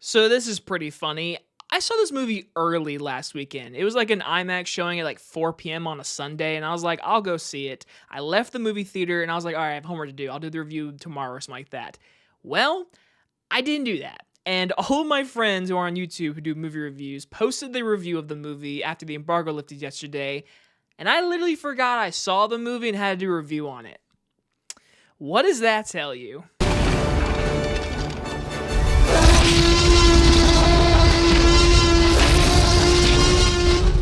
So this is pretty funny. I saw this movie early last weekend. It was like an IMAX showing at like 4 p.m. on a Sunday, and I was like, I'll go see it. I left the movie theater and I was like, all right, I have homework to do. I'll do the review tomorrow or something like that. Well, I didn't do that. And all of my friends who are on YouTube who do movie reviews posted the review of the movie after the embargo lifted yesterday, and I literally forgot I saw the movie and had to do a review on it. What does that tell you?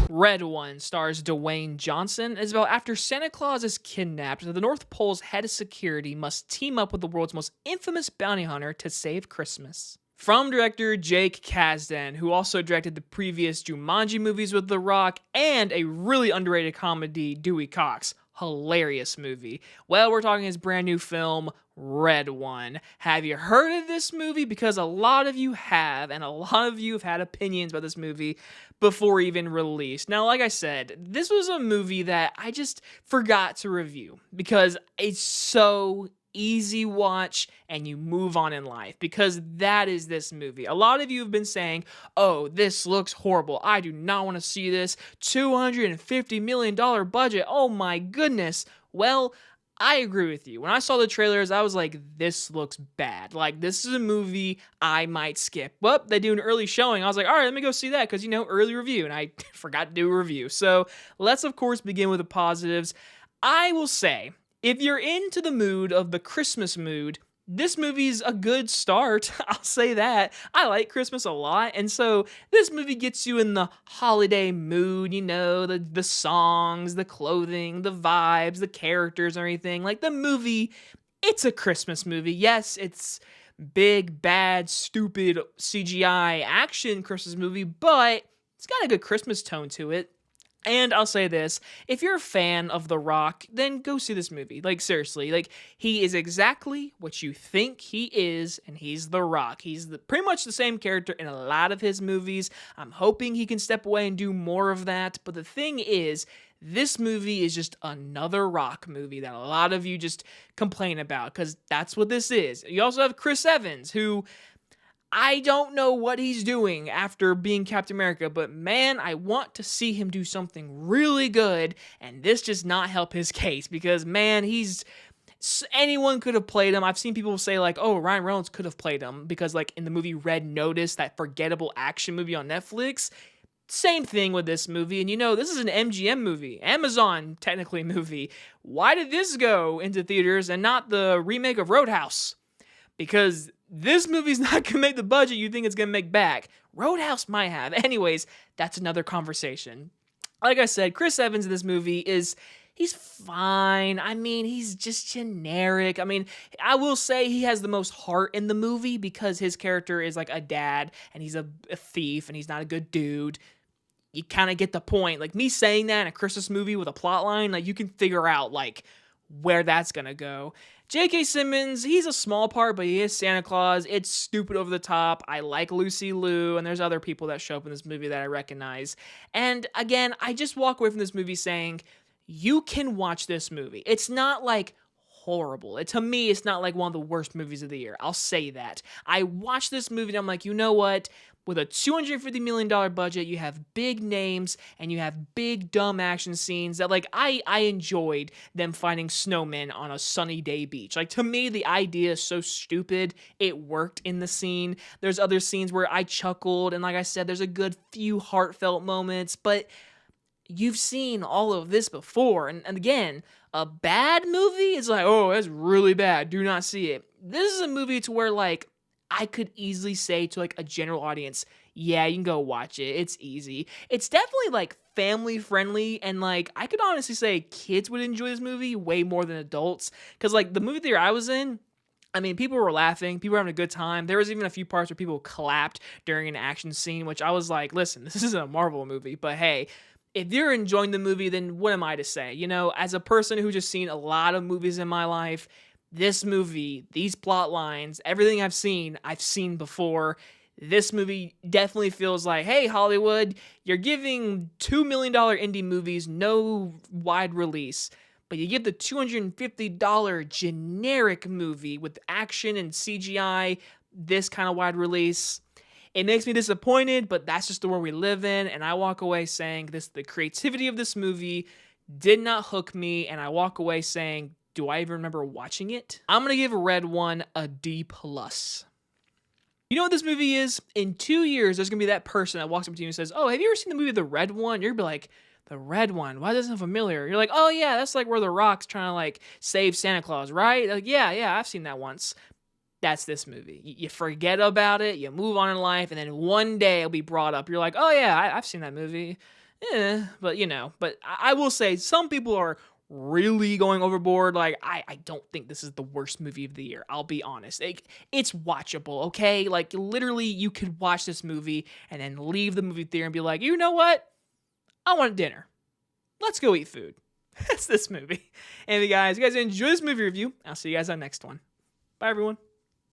Red One stars Dwayne Johnson. It's about after Santa Claus is kidnapped, the North Pole's head of security must team up with the world's most infamous bounty hunter to save Christmas. From director Jake Kasdan, who also directed the previous Jumanji movies with The Rock and a really underrated comedy, Dewey Cox. Hilarious movie. Well, we're talking his brand new film, Red One. Have you heard of this movie? Because a lot of you have, and a lot of you have had opinions about this movie before even released. Now, like I said, this was a movie that I just forgot to review because it's so easy watch and you move on in life, because that is this movie. A lot of you have been saying, oh, this looks horrible, I do not want to see this, $250 million budget, oh my goodness. Well, I agree with you. When I saw the trailers, I was like, this looks bad. Like, this is a movie I might skip. Well, they do an early showing. I was like, all right, let me go see that because, early review. And I forgot to do a review. So let's, of course, begin with the positives. I will say, if you're into the mood of the Christmas mood, this movie's a good start. I'll say that. I like Christmas a lot, and so this movie gets you in the holiday mood, the songs, the clothing, the vibes, the characters, and everything. Like, the movie, it's a Christmas movie. Yes, it's big, bad, stupid CGI action Christmas movie, but it's got a good Christmas tone to it. And I'll say this, if you're a fan of The Rock, then go see this movie. Like, seriously, like, he is exactly what you think he is, and he's The Rock. He's pretty much the same character in a lot of his movies. I'm hoping he can step away and do more of that, but the thing is, this movie is just another Rock movie that a lot of you just complain about, because that's what this is. You also have Chris Evans, who I don't know what he's doing after being Captain America, but man, I want to see him do something really good, and this does not help his case, because man, anyone could have played him. I've seen people say like, oh, Ryan Reynolds could have played him, because like in the movie Red Notice, that forgettable action movie on Netflix, same thing with this movie. And this is an MGM movie, Amazon technically movie. Why did this go into theaters and not the remake of Roadhouse? Because this movie's not going to make the budget you think it's going to make back. Roadhouse might have. Anyways, that's another conversation. Like I said, Chris Evans in this movie he's fine. I mean, he's just generic. I mean, I will say he has the most heart in the movie because his character is like a dad and he's a thief and he's not a good dude. You kind of get the point. Like, me saying that in a Christmas movie with a plot line, like, you can figure out like where that's going to go. J.K. Simmons, he's a small part, but he is Santa Claus. It's stupid over the top. I like Lucy Liu, and there's other people that show up in this movie that I recognize. And again, I just walk away from this movie saying, you can watch this movie. It's not like horrible. To me, it's not like one of the worst movies of the year. I'll say that. I watched this movie and I'm like, you know what? With a $250 million budget, you have big names and you have big dumb action scenes that, like, I enjoyed them finding snowmen on a sunny day beach. Like, to me, the idea is so stupid, it worked in the scene. There's other scenes where I chuckled, and like I said, there's a good few heartfelt moments, but you've seen all of this before. And again, a bad movie is like, oh, that's really bad, do not see it. This is a movie to where, like, I could easily say to like a general audience, yeah, you can go watch it. It's easy. It's definitely like family friendly, and like I could honestly say kids would enjoy this movie way more than adults, because like the movie theater I was in, I mean, people were laughing, people were having a good time. There was even a few parts where people clapped during an action scene, which I was like, listen, this isn't a Marvel movie, but hey, if you're enjoying the movie, then what am I to say? As a person who just seen a lot of movies in my life, this movie, these plot lines, everything I've seen before. This movie definitely feels like, hey, Hollywood, you're giving $2 million indie movies no wide release, but you give the $250 generic movie with action and CGI this kind of wide release. It makes me disappointed, but that's just the world we live in. And I walk away saying the creativity of this movie did not hook me. And I walk away saying, do I even remember watching it? I'm going to give Red One a D+. You know what this movie is? In 2 years, there's going to be that person that walks up to you and says, oh, have you ever seen the movie The Red One? You're going to be like, The Red One? Why does that sound familiar? You're like, oh yeah, that's like where The Rock's trying to like save Santa Claus, right? Like, yeah, I've seen that once. That's this movie. You forget about it, you move on in life, and then one day it'll be brought up. You're like, oh yeah, I've seen that movie. But I will say some people are really going overboard. Like, I don't think this is the worst movie of the year. I'll be honest. It's watchable, okay? Like, literally, you could watch this movie and then leave the movie theater and be like, you know what? I want dinner. Let's go eat food. That's this movie. Anyway, guys, you guys enjoy this movie review. I'll see you guys on the next one. Bye, everyone.